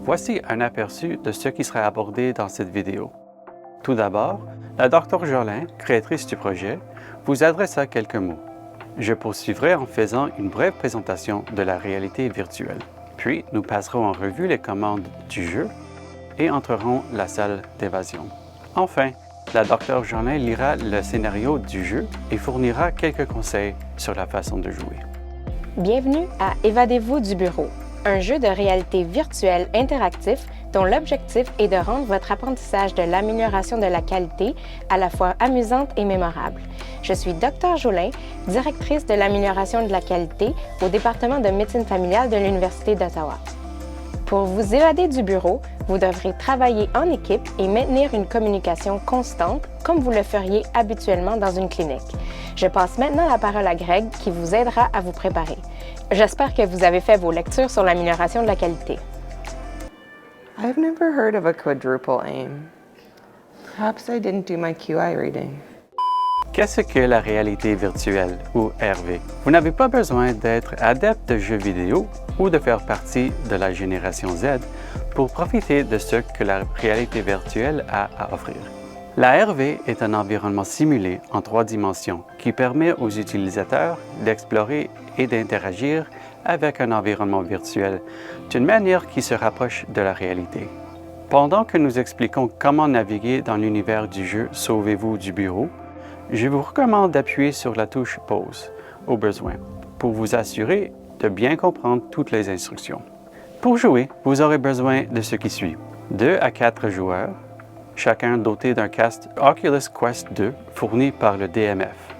Voici un aperçu de ce qui sera abordé dans cette vidéo. Tout d'abord, la Dr Jolin, créatrice du projet, vous adressa quelques mots. Je poursuivrai en faisant une brève présentation de la réalité virtuelle. Puis, nous passerons en revue les commandes du jeu et entrerons la salle d'évasion. Enfin, la Dr Jolin lira le scénario du jeu et fournira quelques conseils sur la façon de jouer. Bienvenue à Évadez-vous du bureau, un jeu de réalité virtuelle interactif dont l'objectif est de rendre votre apprentissage de l'amélioration de la qualité à la fois amusante et mémorable. Je suis Dr Jolin, directrice de l'amélioration de la qualité au département de médecine familiale de l'Université d'Ottawa. Pour vous évader du bureau, vous devrez travailler en équipe et maintenir une communication constante comme vous le feriez habituellement dans une clinique. Je passe maintenant la parole à Greg qui vous aidera à vous préparer. J'espère que vous avez fait vos lectures sur l'amélioration de la qualité. I've never heard of a quadruple aim. Perhaps I didn't do my QI reading. Qu'est-ce que la réalité virtuelle ou RV? Vous n'avez pas besoin d'être adepte de jeux vidéo ou de faire partie de la génération Z pour profiter de ce que la réalité virtuelle a à offrir. La RV est un environnement simulé en 3 dimensions qui permet aux utilisateurs d'explorer et d'interagir avec un environnement virtuel d'une manière qui se rapproche de la réalité. Pendant que nous expliquons comment naviguer dans l'univers du jeu Sauvez-vous du bureau, je vous recommande d'appuyer sur la touche Pause au besoin pour vous assurer de bien comprendre toutes les instructions. Pour jouer, vous aurez besoin de ce qui suit. 2 à 4 joueurs, chacun doté d'un casque Oculus Quest 2 fourni par le DMF.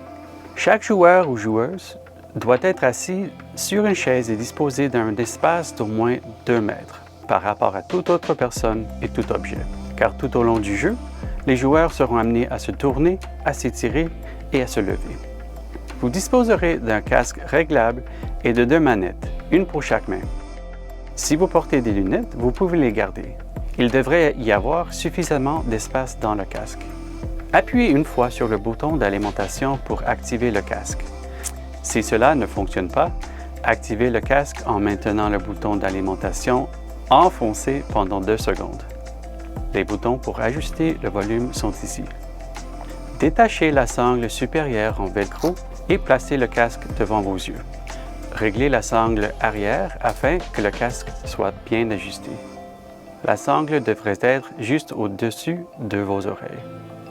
Chaque joueur ou joueuse doit être assis sur une chaise et disposé d'un espace d'au moins 2 mètres par rapport à toute autre personne et tout objet, car tout au long du jeu, les joueurs seront amenés à se tourner, à s'étirer et à se lever. Vous disposerez d'un casque réglable et de 2 manettes, une pour chaque main. Si vous portez des lunettes, vous pouvez les garder. Il devrait y avoir suffisamment d'espace dans le casque. Appuyez une fois sur le bouton d'alimentation pour activer le casque. Si cela ne fonctionne pas, activez le casque en maintenant le bouton d'alimentation enfoncé pendant 2 secondes. Les boutons pour ajuster le volume sont ici. Détachez la sangle supérieure en velcro et placez le casque devant vos yeux. Réglez la sangle arrière afin que le casque soit bien ajusté. La sangle devrait être juste au-dessus de vos oreilles.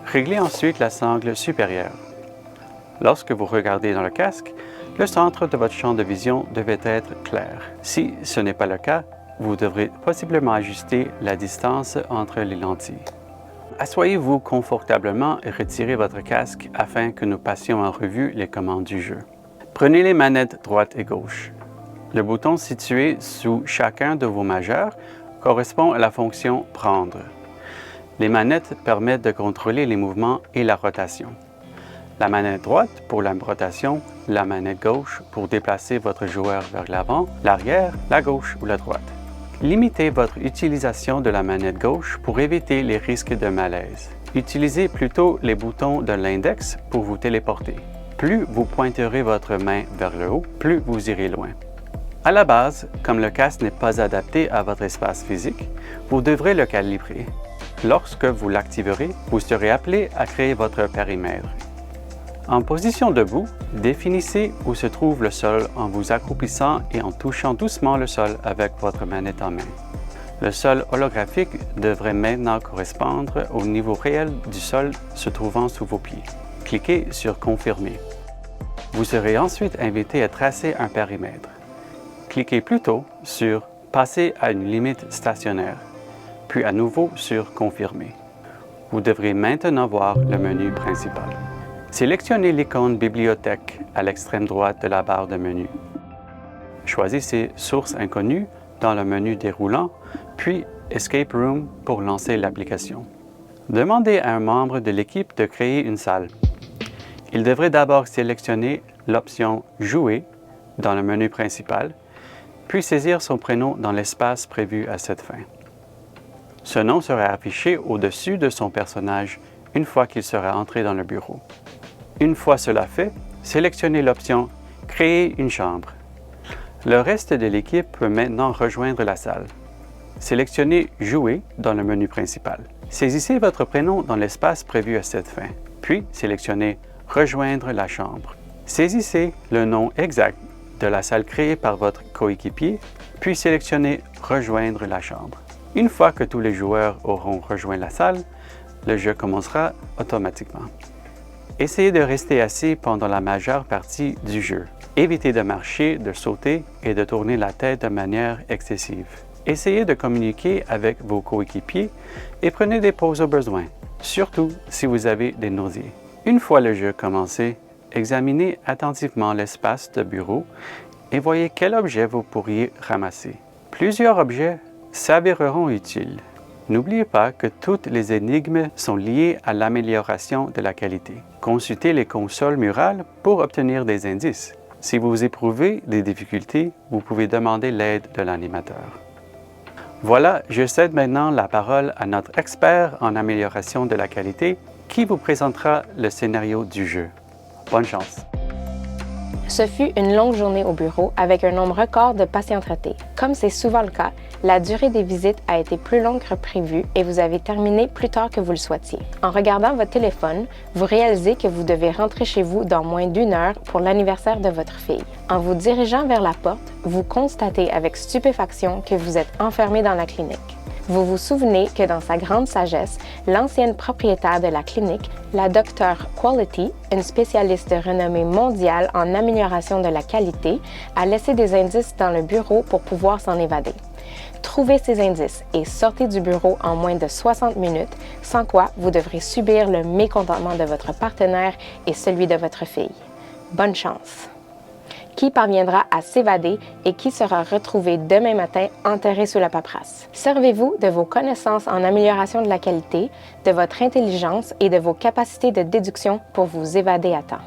Réglez ensuite la sangle supérieure. Lorsque vous regardez dans le casque, le centre de votre champ de vision devait être clair. Si ce n'est pas le cas, vous devrez possiblement ajuster la distance entre les lentilles. Asseyez-vous confortablement et retirez votre casque afin que nous passions en revue les commandes du jeu. Prenez les manettes droite et gauche. Le bouton situé sous chacun de vos majeurs correspond à la fonction « Prendre ». Les manettes permettent de contrôler les mouvements et la rotation. La manette droite pour la rotation, la manette gauche pour déplacer votre joueur vers l'avant, l'arrière, la gauche ou la droite. Limitez votre utilisation de la manette gauche pour éviter les risques de malaise. Utilisez plutôt les boutons de l'index pour vous téléporter. Plus vous pointerez votre main vers le haut, plus vous irez loin. À la base, comme le casque n'est pas adapté à votre espace physique, vous devrez le calibrer. Lorsque vous l'activerez, vous serez appelé à créer votre périmètre. En position debout, définissez où se trouve le sol en vous accroupissant et en touchant doucement le sol avec votre manette en main. Le sol holographique devrait maintenant correspondre au niveau réel du sol se trouvant sous vos pieds. Cliquez sur « Confirmer ». Vous serez ensuite invité à tracer un périmètre. Cliquez plutôt sur « Passer à une limite stationnaire », puis à nouveau sur « Confirmer ». Vous devrez maintenant voir le menu principal. Sélectionnez l'icône Bibliothèque à l'extrême droite de la barre de menu. Choisissez Source inconnue dans le menu déroulant, puis Escape Room pour lancer l'application. Demandez à un membre de l'équipe de créer une salle. Il devrait d'abord sélectionner l'option Jouer dans le menu principal, puis saisir son prénom dans l'espace prévu à cette fin. Ce nom sera affiché au-dessus de son personnage une fois qu'il sera entré dans le bureau. Une fois cela fait, sélectionnez l'option « Créer une chambre ». Le reste de l'équipe peut maintenant rejoindre la salle. sélectionnez « Jouer » dans le menu principal. Saisissez votre prénom dans l'espace prévu à cette fin, puis sélectionnez « Rejoindre la chambre ». Saisissez le nom exact de la salle créée par votre coéquipier, puis sélectionnez « Rejoindre la chambre ». Une fois que tous les joueurs auront rejoint la salle, le jeu commencera automatiquement. Essayez de rester assis pendant la majeure partie du jeu. Évitez de marcher, de sauter et de tourner la tête de manière excessive. Essayez de communiquer avec vos coéquipiers et prenez des pauses au besoin, surtout si vous avez des nausées. Une fois le jeu commencé, examinez attentivement l'espace de bureau et voyez quel objet vous pourriez ramasser. Plusieurs objets s'avéreront utiles. N'oubliez pas que toutes les énigmes sont liées à l'amélioration de la qualité. Consultez les consoles murales pour obtenir des indices. Si vous éprouvez des difficultés, vous pouvez demander l'aide de l'animateur. Voilà, je cède maintenant la parole à notre expert en amélioration de la qualité qui vous présentera le scénario du jeu. Bonne chance! Ce fut une longue journée au bureau avec un nombre record de patients traités. Comme c'est souvent le cas, la durée des visites a été plus longue que prévu et vous avez terminé plus tard que vous le souhaitiez. En regardant votre téléphone, vous réalisez que vous devez rentrer chez vous dans moins d'1 heure pour l'anniversaire de votre fille. En vous dirigeant vers la porte, vous constatez avec stupéfaction que vous êtes enfermé dans la clinique. Vous vous souvenez que dans sa grande sagesse, l'ancienne propriétaire de la clinique, la Dr. Quality, une spécialiste de renommée mondiale en amélioration de la qualité, a laissé des indices dans le bureau pour pouvoir s'en évader. Trouvez ces indices et sortez du bureau en moins de 60 minutes, sans quoi vous devrez subir le mécontentement de votre partenaire et celui de votre fille. Bonne chance! Qui parviendra à s'évader et qui sera retrouvé demain matin enterré sous la paperasse. Servez-vous de vos connaissances en amélioration de la qualité, de votre intelligence et de vos capacités de déduction pour vous évader à temps.